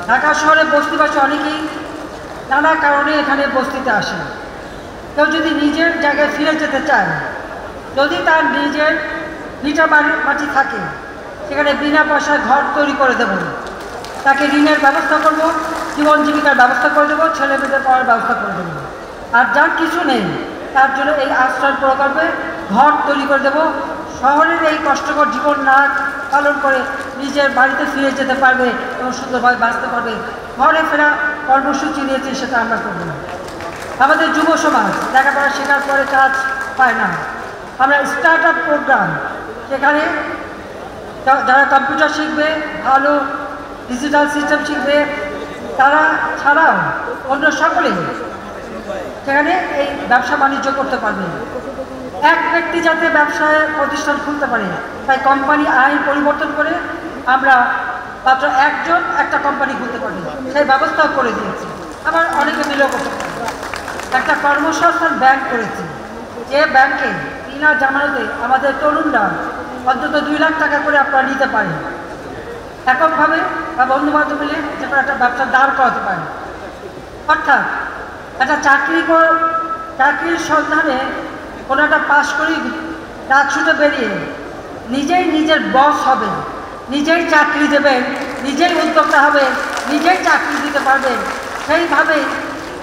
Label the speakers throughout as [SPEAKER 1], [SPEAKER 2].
[SPEAKER 1] ঢাকা শহরে বস্তিবাসী অনেকেই নানা কারণে এখানে বস্তিতে আসে। কেউ যদি নিজের জায়গায় ফিরে যেতে চায়, যদি তার নিজের ভিটা মাটি থাকে, সেখানে বিনা পয়সায় ঘর তৈরি করে দেব, তাকে ঋণের ব্যবস্থা করব, জীবন জীবিকার ব্যবস্থা করে দেবো, ছেলে মেয়েদের পড়ার ব্যবস্থা করে দেবো। আর যার কিছু নেই তার জন্য এই আশ্রয় প্রকল্পে ঘর তৈরি করে দেবো। শহরের এই কষ্টকর জীবন না পালন করে নিজের বাড়িতে ফিরে যেতে পারবে এবং সুন্দরভাবে বাঁচতে পারবে। ঘরে ফেরা কর্মসূচি নিয়েছি, সেটা আমরা করব না। আমাদের যুব সমাজ লেখাপড়া শেখার পরে কাজ পায় না। আমরা স্টার্ট আপ প্রোগ্রাম, সেখানে যারা কম্পিউটার শিখবে, ভালো ডিজিটাল সিস্টেম শিখবে, তারা ছাড়াও অন্য সকলেই সেখানে এই ব্যবসা বাণিজ্য করতে পারবে। এক ব্যক্তি যাতে ব্যবসায় প্রতিষ্ঠান খুলতে পারে, তাই কোম্পানি আইন পরিবর্তন করে আমরা মাত্র একজন একটা কোম্পানি খুলতে পারবে, সেই ব্যবস্থাও করে দিয়েছি। আবার অনেকে মিলেও করতে পারে। একটা কর্মসংস্থান ব্যাংক করেছি, যে ব্যাংকে বিনা জামানতে আমাদের তরুণরা অন্তত 2 লাখ টাকা করে আপনারা নিতে পারেন। এককভাবে বা বন্ধুবান্ধব মিলে যে কোনো একটা ব্যবসা দাঁড় করাতে পারেন। অর্থাৎ একটা চাকরির সন্ধানে কোনো একটা পাশ করি রাত ছুটে বেরিয়ে নিজেই নিজের বস হবে, নিজেই চাকরি দেবেন, নিজেই উদ্যোক্তা হবে, নিজেই চাকরি দিতে পারবেন, সেইভাবেই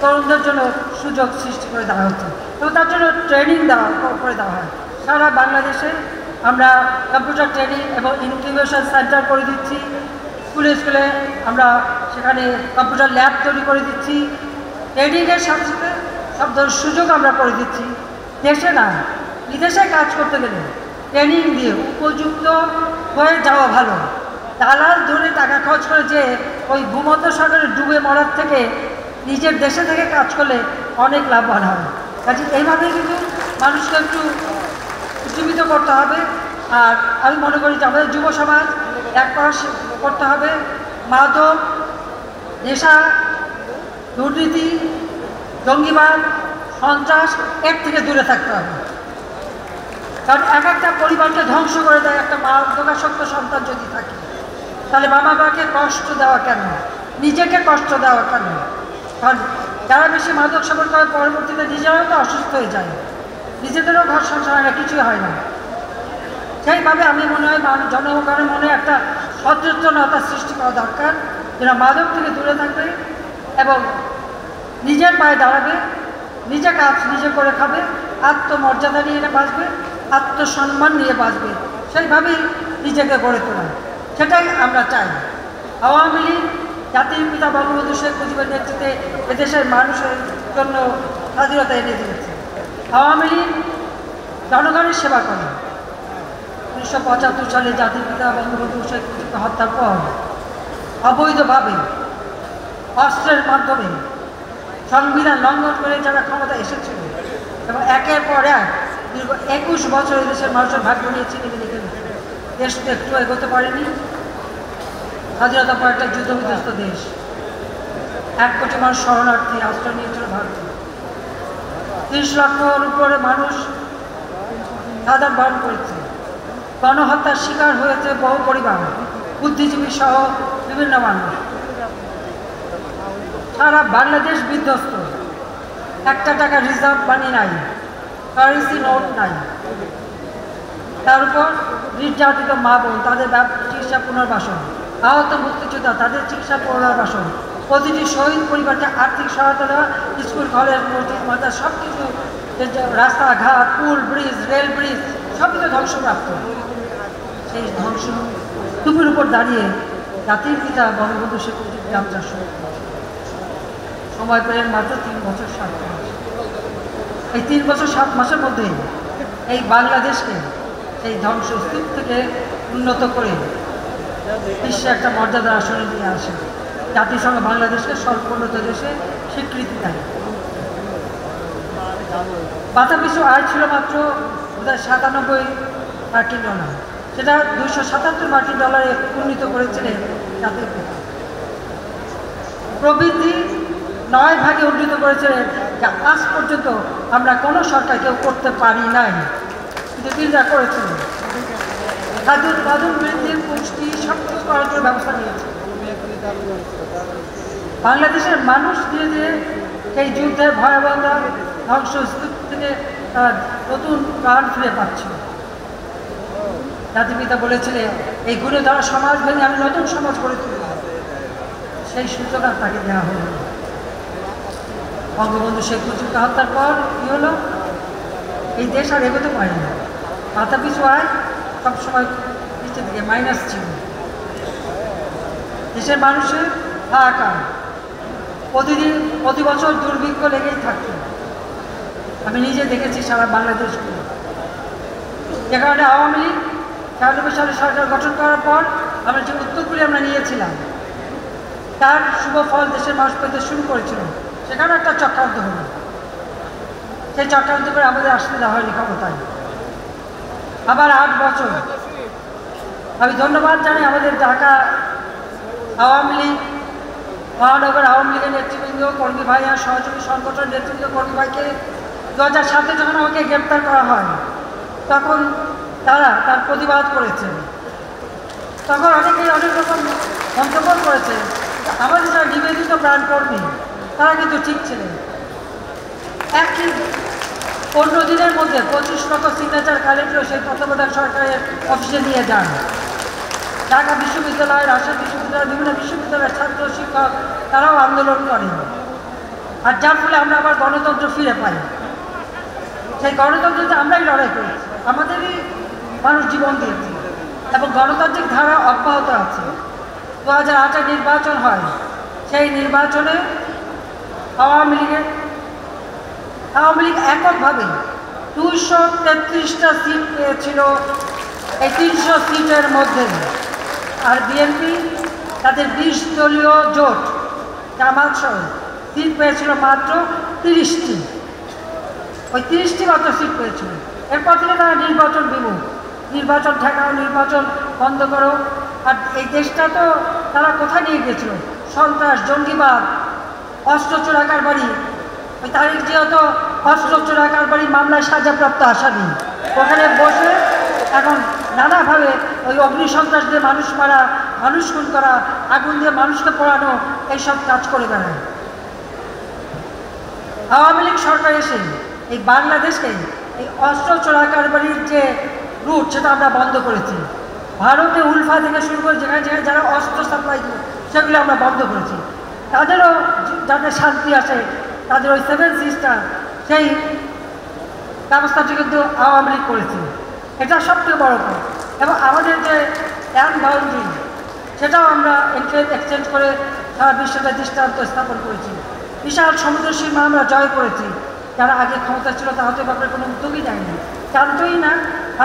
[SPEAKER 1] তরুণদের জন্য সুযোগ সৃষ্টি করে দেওয়া হচ্ছে এবং তার জন্য ট্রেনিং করে দেওয়া হয়। সারা বাংলাদেশে আমরা কম্পিউটার ট্রেনিং এবং ইনকিউবেশন সেন্টার করে দিচ্ছি। স্কুলে স্কুলে আমরা সেখানে কম্পিউটার ল্যাব তৈরি করে দিচ্ছি। ট্রেনিংয়ের সাথে সাথে সব ধরনের সুযোগ আমরা করে দিচ্ছি। দেশে না, বিদেশে কাজ করতে গেলে ট্রেনিং দিয়ে উপযুক্ত হয়ে যাওয়া ভালো। দালাল ধরে টাকা খরচ করে যে ওই ভূমধ্য সাগরে ডুবে মরার থেকে নিজের দেশে থেকে কাজ করলে অনেক লাভবান হবে। কাজে এইভাবেই কিন্তু মানুষকে একটু উজ্জীবিত করতে হবে। আর আমি মনে করি যে আমাদের যুব সমাজ এক করতে হবে। মাদক, নেশা, দুর্নীতি, জঙ্গিবাদ, সন্ত্রাস এর থেকে দূরে থাকতে হবে। কারণ একটা পরিবারকে ধ্বংস করে দেয় একটা মাদকাসক্ত সন্তান যদি থাকে, তাহলে বাবা মাকে কষ্ট দেওয়া কেন, নিজেকে কষ্ট দেওয়া কেন? কারণ যারা বেশি মাদক সেবন করে পরবর্তীতে নিজেরাও তো অসুস্থ হয়ে যায়, নিজেদেরও ঘর সংসার হয় না, কিছুই হয় না। সেইভাবে আমি মনে হয় জনগণের মনে একটা সচেতনতা সৃষ্টি করা দরকার, যেটা মাদক থেকে দূরে থাকবে এবং নিজের পায়ে দাঁড়াবে, নিজে কাজ নিজে করে খাবে, আত্মমর্যাদা নিয়ে বাঁচবে, আত্মসম্মান নিয়ে বাঁচবে, সেইভাবেই নিজেকে গড়ে তোলা। সেটাই আমরা চাই। আওয়ামী লীগ জাতির পিতা বঙ্গবন্ধু শেখ মুজিবের নেতৃত্বে এদেশের মানুষের জন্য স্বাধীনতা এনে দিয়েছে। আওয়ামী লীগ জনগণের সেবা করে। 1975 সালে জাতির পিতা বঙ্গবন্ধু শেখ মুজিবকে হত্যার পর অবৈধভাবে অস্ত্রের মাধ্যমে সংবিধান লঙ্ঘন করে যারা ক্ষমতা এসেছিল এবং একের পর এক দীর্ঘ 21 বছর দেশের মানুষের ভাগ্য নিয়ে চিনিয়ে লিখে দেশ একটু এগোতে পারেনি। স্বাধীনতার পর একটা যুদ্ধবিধ্বস্ত দেশ, 1 কোটি মানুষ শরণার্থী আশ্রয় নিয়েছিল ভারতে। 30 লক্ষর উপরে মানুষ সাধারণ বরণ করেছে। গণহত্যার শিকার হয়েছে বহু পরিবার, বুদ্ধিজীবী সহ বিভিন্ন মানুষ। সারা বাংলাদেশ বিধ্বস্ত। 1 টাকা রিজার্ভ মানি নাই, কারেন্সি নোট নাই। তার উপর নির্যাতিত মা বোন, তাদের চিকিৎসা পুনর্বাসন, আহত মুক্তিযোদ্ধা, তাদের চিকিৎসা পুনর্বাসন, প্রতিটি শহীদ পরিবারকে আর্থিক সহায়তা দেওয়া, স্কুল কলেজ মসজিদ মাদ্রাসা সব কিছু, রাস্তাঘাট, পুল ব্রিজ, রেল ব্রিজ সব কিছু ধ্বংসপ্রাপ্ত। সেই ধ্বংস স্তূপের উপর দাঁড়িয়ে জাতির পিতা বঙ্গবন্ধু শেখ মুজিব যাত্রা শুরু করেন। সময় পেলেন মাত্র 3 বছর 7 মাস। এই 3 বছর 7 মাসের মধ্যে এই বাংলাদেশকে সেই ধ্বংসস্তূপ থেকে উন্নত করে বিশ্বে একটা মর্যাদার আসনে নিয়ে আসে। জাতিসংঘ বাংলাদেশকে সর্বোন্নত দেশে স্বীকৃতি দেয়। মাথাপিছু আয় ছিল মাত্র বোধহয় 97 মার্কিন ডলার, সেটা 277 মার্কিন ডলারে উন্নীত করেছিলেন জাতির পিতা। প্রবৃদ্ধি 9 ভাগে উন্নীত করেছিলেন, যা আজ পর্যন্ত আমরা কোনো সরকার কেউ করতে পারি নাই, কিন্তু তিনি যা করেছিলেন। খাদ্য উৎপাদন বৃদ্ধি, পুষ্টি সব কিছু করার জন্য ব্যবস্থা নিয়েছে। বাংলাদেশের মানুষ ধীরে ধীরে এই যুদ্ধের ভয়াবহতা ধ্বংসস্তূপ থেকে নতুন প্রাণ ফিরে পাচ্ছে। জাতিপিতা বলেছিলেন এই গুণে দ্বারা সমাজ ভেঙে আমি নতুন সমাজ গড়ে তুলব, সেই সূচনা তাকে দেওয়া হল। বঙ্গবন্ধু শেখ মুজিবকে হত্যার পর কী হলো, এই দেশ আর এগোতে পারে না, মাথা পিছু আয় সবসময় নিচের দিকে মাইনাস ছিল। দেশের মানুষের হাহাকার, প্রতি বছর দুর্ভিক্ষ লেগেই থাকত। আমি নিজে দেখেছি সারা বাংলাদেশগুলো, যে কারণে আওয়ামী লীগ ৯৬ সালে সরকার গঠন করার পর আমরা যে উদ্যোগগুলি আমরা নিয়েছিলাম তার শুভ ফল দেশের মানুষ পেতে শুরু করেছিল। সেখানে একটা চক্রান্ত হলো, সেই চক্রান্ত করে আমাদের আসতে দেওয়া হয়নি ক্ষমতায়। আবার ৮ বছর আমি ধন্যবাদ জানাই আমাদের ঢাকা আওয়ামী লীগ, মহানগর আওয়ামী লীগের নেতৃবৃন্দ, কর্মী ভাইয়া, সহযোগী সংগঠন নেতৃবৃন্দ, কর্মী ভাইকে ২০০৭-এ যখন আমাকে গ্রেপ্তার করা হয় তখন তারা তার প্রতিবাদ করেছেন। তখন অনেকেই অনেক রকম মন্তব্য করেছে, আমাদের যারা নিবেদিত প্রাণ কর্মী তারা কিন্তু ঠিক ছিলেন। একই ১৫ দিনের মধ্যে ২৫ লক্ষ সিগনেচার কালেক্ট করে সেই তত্ত্বাবধায়ক সরকারের অফিসে নিয়ে যান। ঢাকা বিশ্ববিদ্যালয়, রাজশাহী বিশ্ববিদ্যালয়, বিভিন্ন বিশ্ববিদ্যালয়ের ছাত্র শিক্ষক তারাও আন্দোলন করেন, আর যার ফলে আমরা আবার গণতন্ত্র ফিরে পাই। সেই গণতন্ত্রতে আমরাই লড়াই করেছি, আমাদেরই মানুষ জীবন দিয়েছে এবং গণতান্ত্রিক ধারা অব্যাহত আছে। ২০০৮-এ নির্বাচন হয়, সেই নির্বাচনে আওয়ামী লীগ এককভাবে ২৩৩টা সিট পেয়েছিল এই ৩০০ সিটের মধ্যে, আর বিএনপি তাদের ২০ দলীয় জোট জামাত সহ সিট পেয়েছিল মাত্র ৩০টি। ওই ৩০টি মাত্র সিট পেয়েছিল। এরপর থেকে তারা নির্বাচন বিমুখ, নির্বাচন ঠেকাও, নির্বাচন বন্ধ করো। আর এই দেশটা তো তারা কোথায় নিয়ে গেছিল, সন্ত্রাস, জঙ্গিবাদ, অস্ত্র চোরা কারবারি। ওই তারিখ যেহেতু অস্ত্র চোরা কারবারি মামলায় সাজাপ্রাপ্ত আসামি, ওখানে বসে এখন নানাভাবে ওই অগ্নিসন্ত্রাস দিয়ে মানুষ মারা, মানুষ খুন করা, আগুন দিয়ে মানুষকে পোড়ানো, এইসব কাজ করে বেড়ায়। আওয়ামী লীগ সরকার এসে এই বাংলাদেশকে এই অস্ত্র চোরা কারবারির যে রুট সেটা আমরা বন্ধ করেছি। ভারতে উলফা থেকে শুরু করে যেখানে যেখানে যারা অস্ত্র সাপ্লাই করে সেগুলো আমরা বন্ধ করেছি। তাদেরও যাতে শান্তি আসে, তাদের ওই 7 সিস্টার সেই ব্যবস্থাটি কিন্তু আওয়ামী লীগ করেছে, এটা সবথেকে বড় কথা। এবং আমাদের যে ল্যান্ড বাউন্ডারি সেটাও আমরা এক্সচেঞ্জ করে সারা বিশ্বকে দৃষ্টান্ত স্থাপন করেছি। বিশাল সমুদ্র সীমা আমরা জয় করেছি। যারা আগে ক্ষমতা ছিল তারা হয়তো ব্যাপারে কোনো উদ্যোগই নেয়নি, জানতোই না,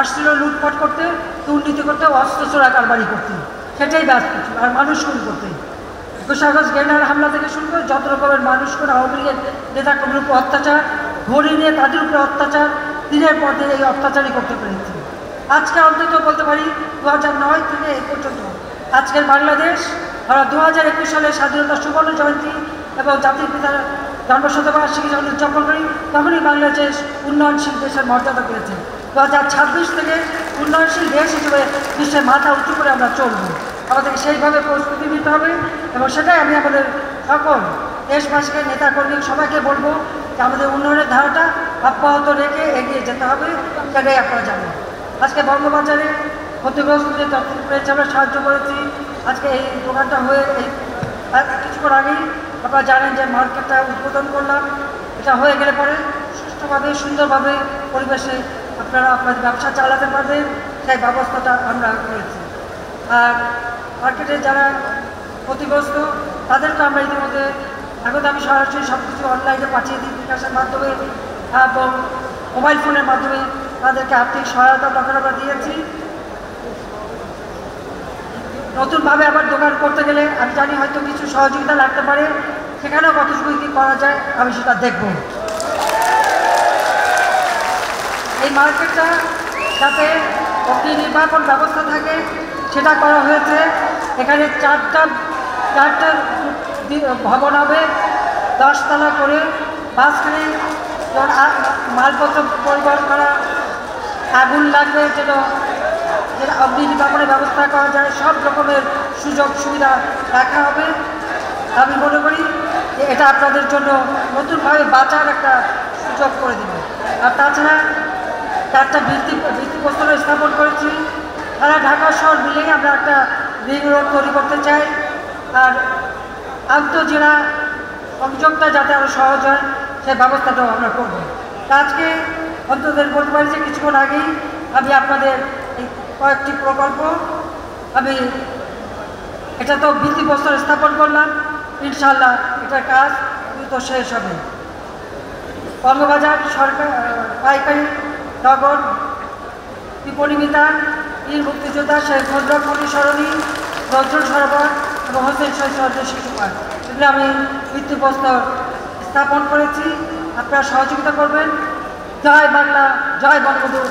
[SPEAKER 1] আসছিল লুটপাট করতে, দুর্নীতি করতে, অস্ত্র চোরা কারবারি করতে, সেটাই ব্যস্ত ছিল, আর মানুষ খুন করতে। ২১ আগস্ট গ্রেনেড হামলা থেকে শুরু করে যত রকমের মানুষ করে আওয়ামী লীগের নেতাকর্মীর উপর অত্যাচার, ধরে নিয়ে তাদের উপরে অত্যাচার, দিনের পর দিন এই অত্যাচারই করতে পেরেছি। আজকে অন্তত বলতে পারি ২০০৯ থেকে এই পর্যন্ত আজকের বাংলাদেশ, আমরা ২০২১ সালের স্বাধীনতা সুবর্ণ জয়ন্তী এবং জাতির পিতার জন্মশতবার্ষিকী যখন উদযাপন করি তখনই বাংলাদেশ উন্নয়নশীল দেশের মর্যাদা পেয়েছে। ২০২৬ থেকে উন্নয়নশীল দেশ হিসেবে বিশ্বের মাথা উঁচু করে আমরা চলব। আমাদেরকে সেইভাবে প্রস্তুতি নিতে হবে এবং সেটাই আমি আমাদের সকল দেশবাসীকে, নেতাকর্মী সবাইকে বলবো যে আমাদের উন্নয়নের ধারাটা অব্যাহত রেখে এগিয়ে যেতে হবে, সেটাই আপনারা জানেন। আজকে বঙ্গবাজারে ক্ষতিগ্রস্তদের যতটুকু পেয়েছে আমরা সাহায্য করেছি। আজকে এই দোকানটা হয়ে এই কিছুক্ষণ আগেই আপনারা জানেন যে মার্কেটটা উদ্বোধন করলাম। এটা হয়ে গেলে পরে সুষ্ঠুভাবে, সুন্দরভাবে পরিবেশে আপনারা আপনাদের ব্যবসা চালাতে পারবেন, সেই ব্যবস্থাটা আমরা করেছি। আর মার্কেটে যারা ক্ষতিগ্রস্ত তাদেরকে আমরা ইতিমধ্যে এখন আমি সরাসরি সব কিছু অনলাইনে পাঠিয়ে দিই, বিকাশের মাধ্যমে এবং মোবাইল ফোনের মাধ্যমে তাদেরকে আর্থিক সহায়তা দরকার আমরা দিয়েছি। নতুনভাবে আবার দোকান করতে গেলে আমি জানি হয়তো কিছু সহযোগিতা লাগতে পারে, সেখানেও কতটুকু কী করা যায় আমি সেটা দেখব। এই মার্কেটটা যাতে অগ্নি নির্বাপন ব্যবস্থা থাকে সেটা করা হয়েছে। এখানে চারটা ভবন হবে, 10 তলা করে, মাঝখানে মালপত্র পরিবহন করা, আগুন লাগবে যেন অগ্নি নির্বাপনের ব্যবস্থা করা যায়, সব রকমের সুযোগ সুবিধা রাখা হবে। আমি মনে করি যে এটা আপনাদের জন্য নতুনভাবে বাঁচার একটা সুযোগ করে দেবে। আর তাছাড়া 4টা ভিত্তিপ্রস্তর স্থাপন করেছি। সারা ঢাকা শহর মিলেই আমরা একটা রিং রোড তৈরি করতে চাই। আর আন্তঃজেলা সংযোগটা যাতে আরও সহজ হয় সেই ব্যবস্থাটাও আমরা করব। আজকে অন্তত বলতে পারি যে কিছুক্ষণ আগেই আমি আপনাদের এই কয়েকটি প্রকল্প আমি এটা তো ভিত্তিপ্রস্তর স্থাপন করলাম, ইনশাল্লাহ এটার কাজ দ্রুত শেষ হবে। কর্মবাজার সরকার পাইকারি নগর বিপণী বিতান, বীর মুক্তিযোদ্ধা শেখ মুজিবুর পরিসরণী, নজরুল সরোবর এবং হোসেন শহীদ শিশু পার্ক, এগুলো আমি ভিত্তিপ্রস্তর স্থাপন করেছি। আপনারা সহযোগিতা করবেন। জয় বাংলা, জয় বঙ্গবন্ধু।